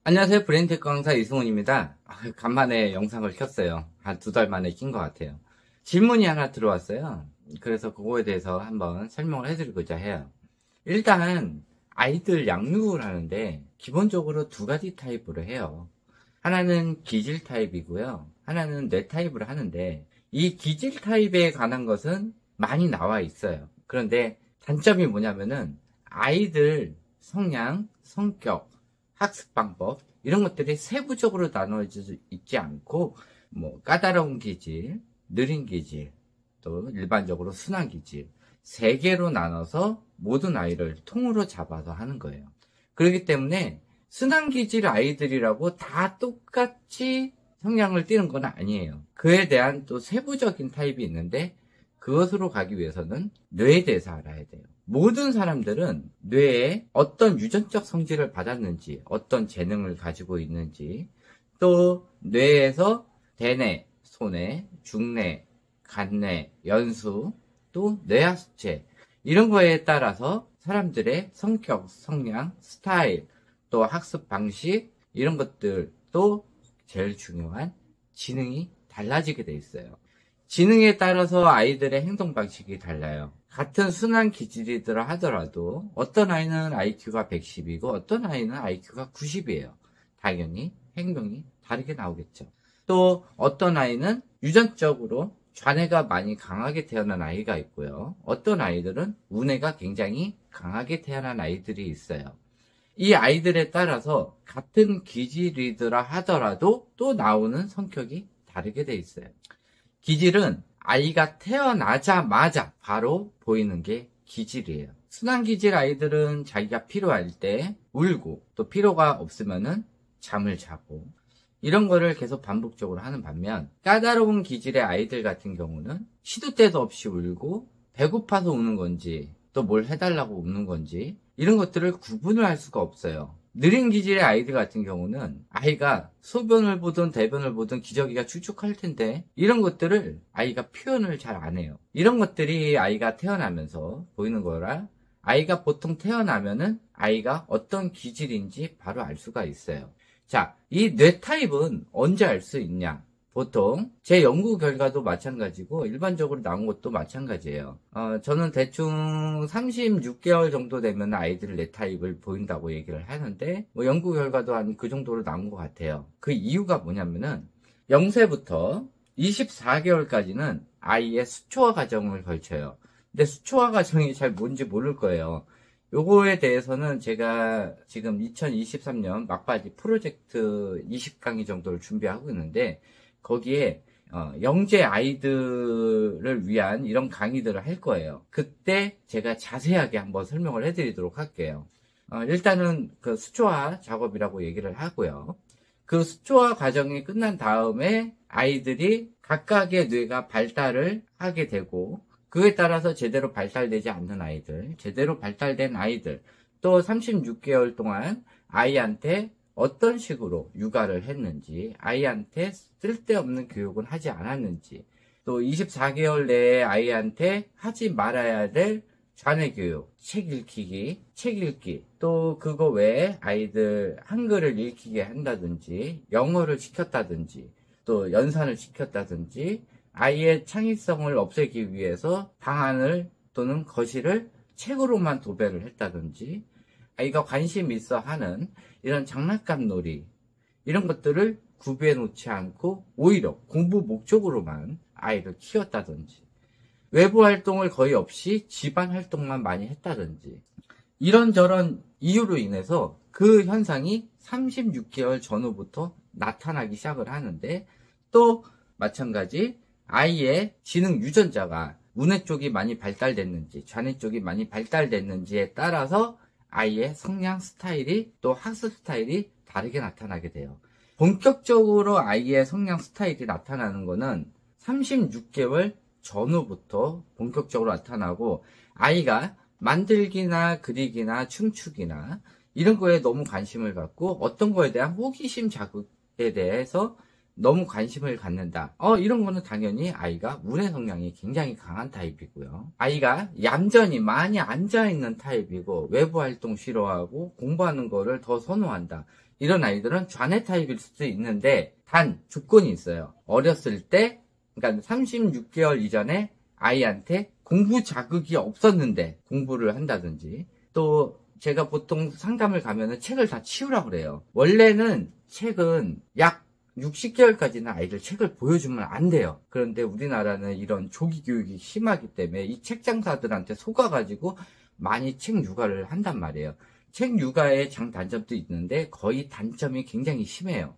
안녕하세요. 브레인테크 강사 이승훈입니다. 간만에 영상을 켰어요. 한 2달 만에 킨 것 같아요. 질문이 하나 들어왔어요. 그래서 그거에 대해서 한번 설명을 해드리고자 해요. 일단 아이들 양육을 하는데 기본적으로 2가지 타입으로 해요. 하나는 기질 타입이고요. 하나는 뇌 타입으로 하는데, 이 기질 타입에 관한 것은 많이 나와 있어요. 그런데 단점이 뭐냐면은 아이들 성향, 성격, 학습 방법 이런 것들이 세부적으로 나눠져 있지 않고, 까다로운 기질, 느린 기질, 또 일반적으로 순한 기질 3개로 나눠서 모든 아이를 통으로 잡아서 하는 거예요. 그렇기 때문에 순한 기질 아이들이라고 다 똑같이 성향을 띠는 건 아니에요. 그에 대한 또 세부적인 타입이 있는데, 그것으로 가기 위해서는 뇌에 대해서 알아야 돼요. 모든 사람들은 뇌에 어떤 유전적 성질을 받았는지, 어떤 재능을 가지고 있는지, 또 뇌에서 대뇌, 소뇌, 중뇌, 간뇌, 연수, 또 뇌하수체 이런 거에 따라서 사람들의 성격, 성향, 스타일, 또 학습 방식 이런 것들도 제일 중요한 지능이 달라지게 돼 있어요. 지능에 따라서 아이들의 행동 방식이 달라요. 같은 순한 기질이더라 하더라도 어떤 아이는 IQ가 110이고 어떤 아이는 IQ가 90이에요. 당연히 행동이 다르게 나오겠죠. 또 어떤 아이는 유전적으로 좌뇌가 많이 강하게 태어난 아이가 있고요. 어떤 아이들은 우뇌가 굉장히 강하게 태어난 아이들이 있어요. 이 아이들에 따라서 같은 기질이더라 하더라도 또 나오는 성격이 다르게 돼 있어요. 기질은 아이가 태어나자마자 바로 보이는 게 기질이에요. 순한 기질 아이들은 자기가 필요할 때 울고, 또 필요가 없으면은 잠을 자고, 이런 거를 계속 반복적으로 하는 반면, 까다로운 기질의 아이들 같은 경우는 시도 때도 없이 울고, 배고파서 우는 건지, 또 뭘 해달라고 우는 건지 이런 것들을 구분을 할 수가 없어요. 느린 기질의 아이들 같은 경우는 아이가 소변을 보든 대변을 보든 기저귀가 축축할 텐데, 이런 것들을 아이가 표현을 잘 안 해요. 이런 것들이 아이가 태어나면서 보이는 거라, 아이가 보통 태어나면은 아이가 어떤 기질인지 바로 알 수가 있어요. 자, 이 뇌 타입은 언제 알 수 있냐? 보통 제 연구 결과도 마찬가지고 일반적으로 나온 것도 마찬가지예요. 저는 대충 36개월 정도 되면 아이들 뇌 타입을 보인다고 얘기를 하는데, 연구 결과도 한 그 정도로 나온 것 같아요. 그 이유가 뭐냐면은 0세부터 24개월까지는 아이의 수초화 과정을 거쳐요. 근데 수초화 과정이 잘 뭔지 모를 거예요. 요거에 대해서는 제가 지금 2023년 막바지 프로젝트 20강의 정도를 준비하고 있는데, 거기에 영재 아이들을 위한 이런 강의들을 할 거예요. 그때 제가 자세하게 한번 설명을 해드리도록 할게요. 일단은 그 수초화 작업이라고 얘기를 하고요. 그 수초화 과정이 끝난 다음에 아이들이 각각의 뇌가 발달을 하게 되고, 그에 따라서 제대로 발달되지 않는 아이들, 제대로 발달된 아이들, 또 36개월 동안 아이한테 어떤 식으로 육아를 했는지, 아이한테 쓸데없는 교육은 하지 않았는지, 또 24개월 내에 아이한테 하지 말아야 될 좌뇌 교육, 책 읽기, 또 그거 외에 아이들 한글을 읽히게 한다든지, 영어를 시켰다든지, 또 연산을 시켰다든지, 아이의 창의성을 없애기 위해서 방안을 또는 거실을 책으로만 도배를 했다든지, 아이가 관심 있어 하는 이런 장난감 놀이, 이런 것들을 구비해 놓지 않고 오히려 공부 목적으로만 아이를 키웠다든지, 외부 활동을 거의 없이 집안 활동만 많이 했다든지, 이런저런 이유로 인해서 그 현상이 36개월 전후부터 나타나기 시작을 하는데, 또 마찬가지 아이의 지능 유전자가 우뇌 쪽이 많이 발달됐는지 좌뇌 쪽이 많이 발달됐는지에 따라서 아이의 성향 스타일이, 또 학습 스타일이 다르게 나타나게 돼요. 본격적으로 아이의 성향 스타일이 나타나는 거는 36개월 전후부터 본격적으로 나타나고, 아이가 만들기나 그리기나 춤추기나 이런 거에 너무 관심을 갖고 어떤 거에 대한 호기심 자극에 대해서 너무 관심을 갖는다. 이런 거는 당연히 아이가 운의 성향이 굉장히 강한 타입이고요. 아이가 얌전히 많이 앉아있는 타입이고 외부 활동 싫어하고 공부하는 거를 더 선호한다. 이런 아이들은 좌뇌 타입일 수도 있는데 단 조건이 있어요. 어렸을 때, 그러니까 36개월 이전에 아이한테 공부 자극이 없었는데 공부를 한다든지, 또 제가 보통 상담을 가면은 책을 다 치우라고 그래요. 원래는 책은 약 60개월까지는 아이들 책을 보여주면 안 돼요. 그런데 우리나라는 이런 조기 교육이 심하기 때문에 이 책 장사들한테 속아가지고 많이 책 육아를 한단 말이에요. 책 육아의 장단점도 있는데 거의 단점이 굉장히 심해요.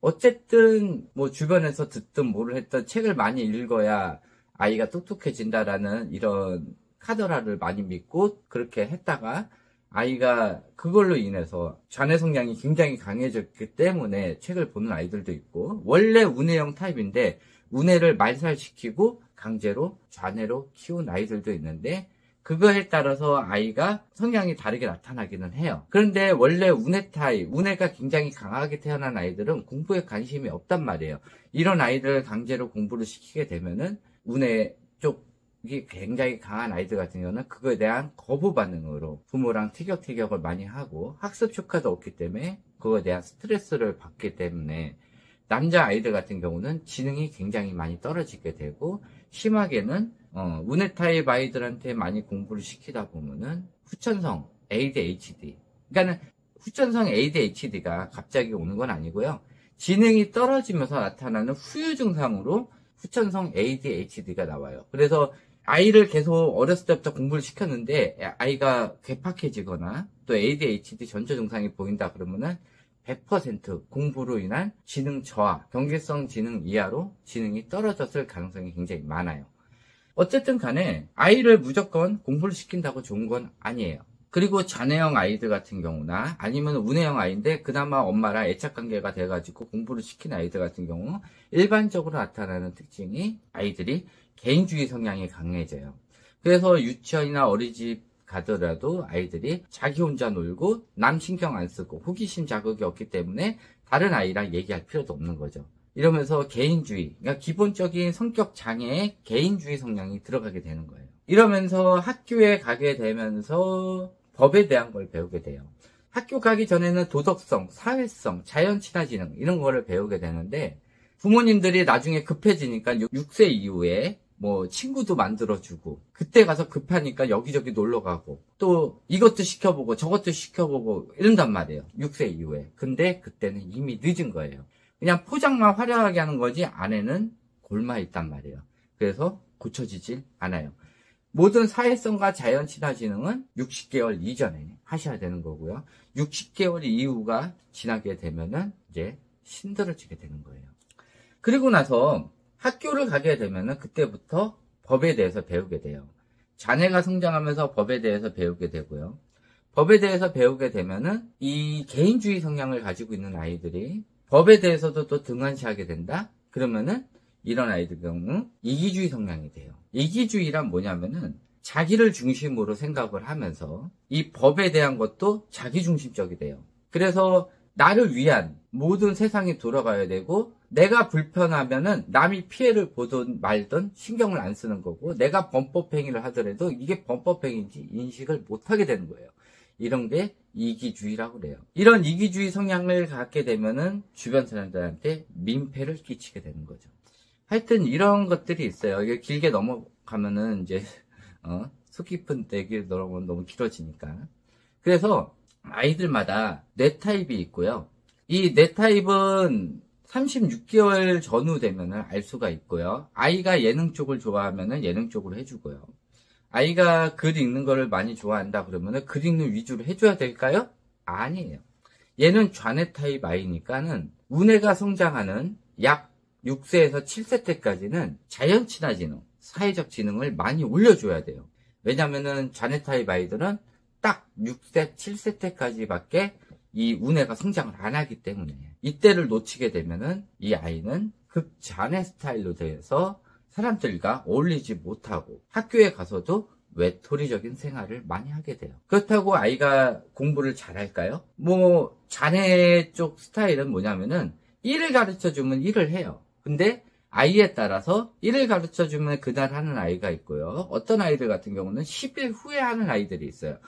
어쨌든 뭐 주변에서 듣든 뭐를 했든 책을 많이 읽어야 아이가 똑똑해진다라는 이런 카더라를 많이 믿고 그렇게 했다가 아이가 그걸로 인해서 좌뇌 성향이 굉장히 강해졌기 때문에 책을 보는 아이들도 있고, 원래 운해형 타입인데 운해를 말살시키고 강제로 좌뇌로 키운 아이들도 있는데, 그거에 따라서 아이가 성향이 다르게 나타나기는 해요. 그런데 원래 운해 타입, 운해가 굉장히 강하게 태어난 아이들은 공부에 관심이 없단 말이에요. 이런 아이들을 강제로 공부를 시키게 되면은 운해 쪽이 굉장히 강한 아이들 같은 경우는 그거에 대한 거부 반응으로 부모랑 티격태격을 많이 하고 학습 효과도 없기 때문에 그거에 대한 스트레스를 받기 때문에 남자 아이들 같은 경우는 지능이 굉장히 많이 떨어지게 되고, 심하게는 운해 타입 아이들한테 많이 공부를 시키다 보면은 후천성 ADHD, 그러니까는 후천성 ADHD가 갑자기 오는 건 아니고요. 지능이 떨어지면서 나타나는 후유 증상으로 후천성 ADHD가 나와요. 그래서 아이를 계속 어렸을 때부터 공부를 시켰는데 아이가 괴팍해지거나 또 ADHD 전조 증상이 보인다 그러면은 100% 공부로 인한 지능 저하, 경계성 지능 이하로 지능이 떨어졌을 가능성이 굉장히 많아요. 어쨌든 간에 아이를 무조건 공부를 시킨다고 좋은 건 아니에요. 그리고 좌뇌형 아이들 같은 경우나 아니면 운해형 아이인데 그나마 엄마랑 애착관계가 돼가지고 공부를 시킨 아이들 같은 경우 일반적으로 나타나는 특징이 아이들이 개인주의 성향이 강해져요. 그래서 유치원이나 어린이집 가더라도 아이들이 자기 혼자 놀고 남 신경 안 쓰고 호기심 자극이 없기 때문에 다른 아이랑 얘기할 필요도 없는 거죠. 이러면서 개인주의, 그러니까 기본적인 성격 장애에 개인주의 성향이 들어가게 되는 거예요. 이러면서 학교에 가게 되면서 법에 대한 걸 배우게 돼요. 학교 가기 전에는 도덕성, 사회성, 자연 친화지능 이런 거를 배우게 되는데, 부모님들이 나중에 급해지니까 6세 이후에 뭐 친구도 만들어주고, 그때 가서 급하니까 여기저기 놀러가고 또 이것도 시켜보고 저것도 시켜보고 이런단 말이에요. 6세 이후에. 근데 그때는 이미 늦은 거예요. 그냥 포장만 화려하게 하는 거지 안에는 골마 있단 말이에요. 그래서 고쳐지질 않아요. 모든 사회성과 자연 친화지능은 60개월 이전에 하셔야 되는 거고요. 60개월 이후가 지나게 되면은 이제 신들어지게 되는 거예요. 그리고 나서 학교를 가게 되면은 그때부터 법에 대해서 배우게 돼요. 자녀가 성장하면서 법에 대해서 배우게 되고요. 법에 대해서 배우게 되면은 이 개인주의 성향을 가지고 있는 아이들이 법에 대해서도 또 등한시하게 된다? 그러면은 이런 아이들 경우 이기주의 성향이 돼요. 이기주의란 뭐냐면은 자기를 중심으로 생각을 하면서 이 법에 대한 것도 자기중심적이 돼요. 그래서 나를 위한 모든 세상이 돌아가야 되고, 내가 불편하면은 남이 피해를 보든 말든 신경을 안 쓰는 거고, 내가 범법행위를 하더라도 이게 범법행위인지 인식을 못하게 되는 거예요. 이런 게 이기주의라고 그래요. 이런 이기주의 성향을 갖게 되면은 주변 사람들한테 민폐를 끼치게 되는 거죠. 하여튼 이런 것들이 있어요. 이게 길게 넘어가면은 이제 속 깊은 얘기를 넘어가면 너무 길어지니까. 그래서 아이들마다 뇌 타입이 있고요. 이 뇌 타입은 36개월 전후 되면은 알 수가 있고요. 아이가 예능 쪽을 좋아하면은 예능 쪽으로 해주고요. 아이가 글 읽는 거를 많이 좋아한다 그러면은 글 읽는 위주로 해줘야 될까요? 아니에요. 얘는 좌뇌 타입 아이니까는 운해가 성장하는 약 6세에서 7세 때까지는 자연 친화지능, 사회적 지능을 많이 올려줘야 돼요. 왜냐면은 좌뇌 타입 아이들은 딱 6세, 7세 때까지밖에 이 운해가 성장을 안 하기 때문에 이때를 놓치게 되면은 이 아이는 극좌뇌 스타일로 돼서 사람들과 어울리지 못하고 학교에 가서도 외톨이적인 생활을 많이 하게 돼요. 그렇다고 아이가 공부를 잘할까요? 뭐 좌뇌 쪽 스타일은 뭐냐면은 1을 가르쳐주면 1을 해요. 근데 아이에 따라서 1을 가르쳐주면 그날 하는 아이가 있고요. 어떤 아이들 같은 경우는 10일 후에 하는 아이들이 있어요.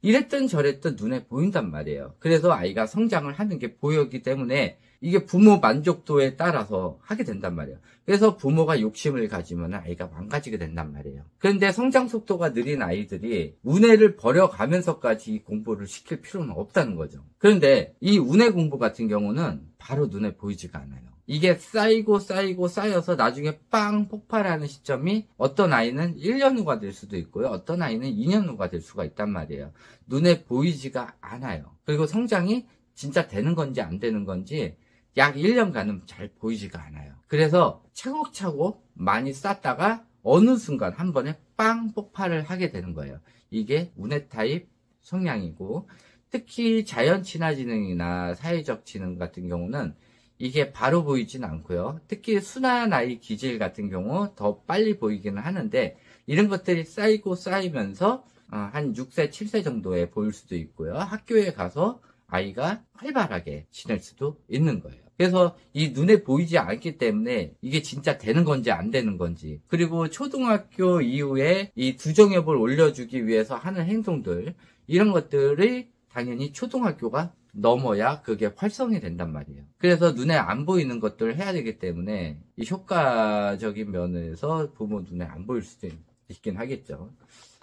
이랬든 저랬든 눈에 보인단 말이에요. 그래서 아이가 성장을 하는 게 보이기 때문에 이게 부모 만족도에 따라서 하게 된단 말이에요. 그래서 부모가 욕심을 가지면 아이가 망가지게 된단 말이에요. 그런데 성장 속도가 느린 아이들이 운해를 버려가면서까지 이 공부를 시킬 필요는 없다는 거죠. 그런데 이 운해 공부 같은 경우는 바로 눈에 보이지가 않아요. 이게 쌓이고 쌓여서 나중에 빵 폭발하는 시점이 어떤 아이는 1년 후가 될 수도 있고요. 어떤 아이는 2년 후가 될 수가 있단 말이에요. 눈에 보이지가 않아요. 그리고 성장이 진짜 되는 건지 안 되는 건지 약 1년간은 잘 보이지가 않아요. 그래서 차곡차곡 많이 쌓다가 어느 순간 한 번에 빵 폭발을 하게 되는 거예요. 이게 운해 타입 성향이고, 특히 자연 친화지능이나 사회적 지능 같은 경우는 이게 바로 보이진 않고요. 특히 순한 아이 기질 같은 경우 더 빨리 보이기는 하는데, 이런 것들이 쌓이고 쌓이면서 한 6세, 7세 정도에 보일 수도 있고요. 학교에 가서 아이가 활발하게 지낼 수도 있는 거예요. 그래서 이 눈에 보이지 않기 때문에 이게 진짜 되는 건지 안 되는 건지, 그리고 초등학교 이후에 이 두정엽을 올려주기 위해서 하는 행동들, 이런 것들이 당연히 초등학교가 넘어야 그게 활성이 된단 말이에요. 그래서 눈에 안 보이는 것들을 해야 되기 때문에 이 효과적인 면에서 부모 눈에 안 보일 수도 있긴 하겠죠.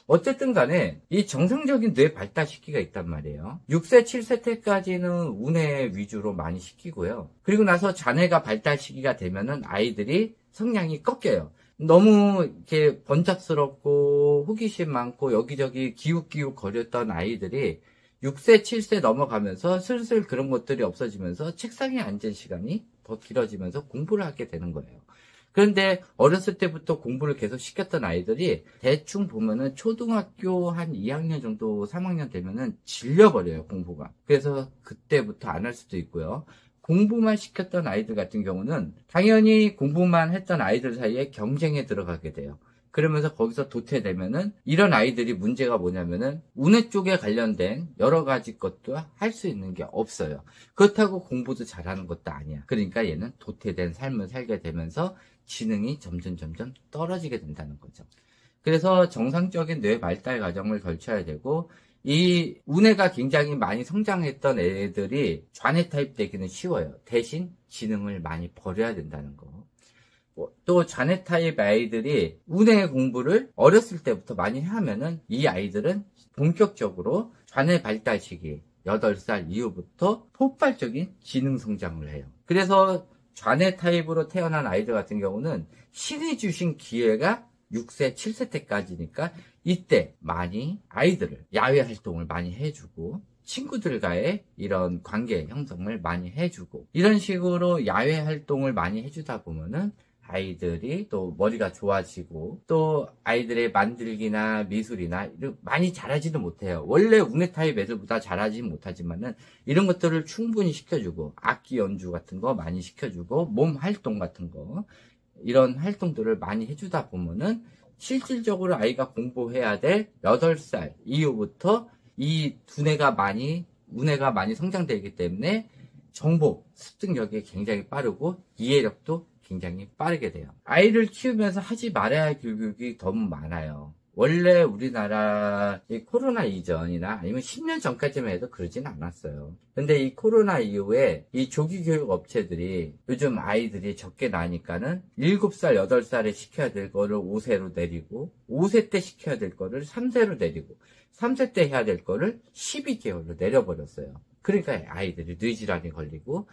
어쨌든 간에 이 정상적인 뇌 발달 시기가 있단 말이에요. 6세, 7세 때까지는 운해 위주로 많이 시키고요. 그리고 나서 자뇌가 발달 시기가 되면은 아이들이 성향이 꺾여요. 너무 이렇게 번잡스럽고 호기심 많고 여기저기 기웃기웃 거렸던 아이들이 6세, 7세 넘어가면서 슬슬 그런 것들이 없어지면서 책상에 앉은 시간이 더 길어지면서 공부를 하게 되는 거예요. 그런데 어렸을 때부터 공부를 계속 시켰던 아이들이 대충 보면은 초등학교 한 2학년 정도, 3학년 되면은 질려버려요, 공부가. 그래서 그때부터 안 할 수도 있고요. 공부만 시켰던 아이들 같은 경우는 당연히 공부만 했던 아이들 사이에 경쟁에 들어가게 돼요. 그러면서 거기서 도태되면은 이런 아이들이 문제가 뭐냐면은 운해 쪽에 관련된 여러 가지 것도 할 수 있는 게 없어요. 그렇다고 공부도 잘하는 것도 아니야. 그러니까 얘는 도태된 삶을 살게 되면서 지능이 점점 떨어지게 된다는 거죠. 그래서 정상적인 뇌 발달 과정을 거쳐야 되고, 이 운해가 굉장히 많이 성장했던 애들이 좌뇌 타입 되기는 쉬워요. 대신 지능을 많이 버려야 된다는 거. 또 좌뇌 타입 아이들이 운해 공부를 어렸을 때부터 많이 하면은 이 아이들은 본격적으로 좌뇌 발달 시기 8살 이후부터 폭발적인 지능 성장을 해요. 그래서 좌뇌 타입으로 태어난 아이들 같은 경우는 신이 주신 기회가 6세, 7세 때까지니까 이때 많이 아이들을 야외 활동을 많이 해주고 친구들과의 이런 관계 형성을 많이 해주고, 이런 식으로 야외 활동을 많이 해주다 보면은 아이들이 또 머리가 좋아지고, 또 아이들의 만들기나 미술이나 많이 잘하지도 못해요. 원래 운해 타입 애들보다 잘하지는 못하지만은 이런 것들을 충분히 시켜주고, 악기 연주 같은 거 많이 시켜주고, 몸 활동 같은 거, 이런 활동들을 많이 해주다 보면은 실질적으로 아이가 공부해야 될 8살 이후부터 이 운해가 많이 성장되기 때문에 정보 습득력이 굉장히 빠르고 이해력도 굉장히 빠르게 돼요. 아이를 키우면서 하지 말아야 할 교육이 너무 많아요. 원래 우리나라 이 코로나 이전이나 아니면 10년 전까지만 해도 그러진 않았어요. 근데 이 코로나 이후에 이 조기 교육 업체들이 요즘 아이들이 적게 나니까는 7살, 8살에 시켜야 될 거를 5세로 내리고, 5세 때 시켜야 될 거를 3세로 내리고, 3세 때 해야 될 거를 12개월로 내려버렸어요. 그러니까 아이들이 뇌질환이 걸리고,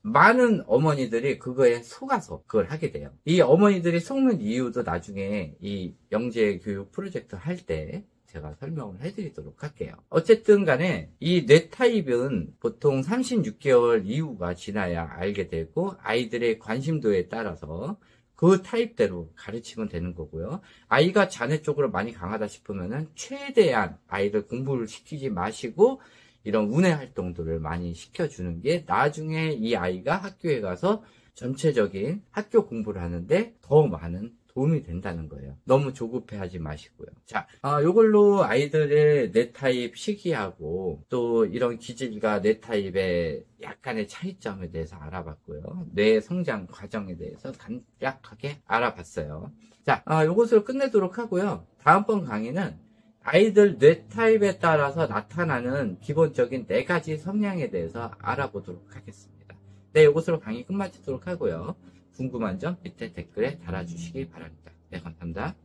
많은 어머니들이 그거에 속아서 그걸 하게 돼요. 이 어머니들이 속는 이유도 나중에 이 영재 교육 프로젝트 할 때 제가 설명을 해드리도록 할게요. 어쨌든 간에 이 뇌 타입은 보통 36개월 이후가 지나야 알게 되고, 아이들의 관심도에 따라서 그 타입대로 가르치면 되는 거고요. 아이가 자뇌 쪽으로 많이 강하다 싶으면은 최대한 아이를 공부를 시키지 마시고 이런 운해 활동들을 많이 시켜주는 게 나중에 이 아이가 학교에 가서 전체적인 학교 공부를 하는데 더 많은 도움이 된다는 거예요. 너무 조급해 하지 마시고요. 자, 요걸로 아이들의 뇌 타입 시기하고 또 이런 기질과 뇌 타입의 약간의 차이점에 대해서 알아봤고요. 뇌 성장 과정에 대해서 간략하게 알아봤어요. 자, 요것으로 끝내도록 하고요. 다음번 강의는 아이들 뇌 타입에 따라서 나타나는 기본적인 4가지 성향에 대해서 알아보도록 하겠습니다. 네, 요것으로 강의 끝마치도록 하고요. 궁금한 점 밑에 댓글에 달아주시기 바랍니다. 네, 감사합니다.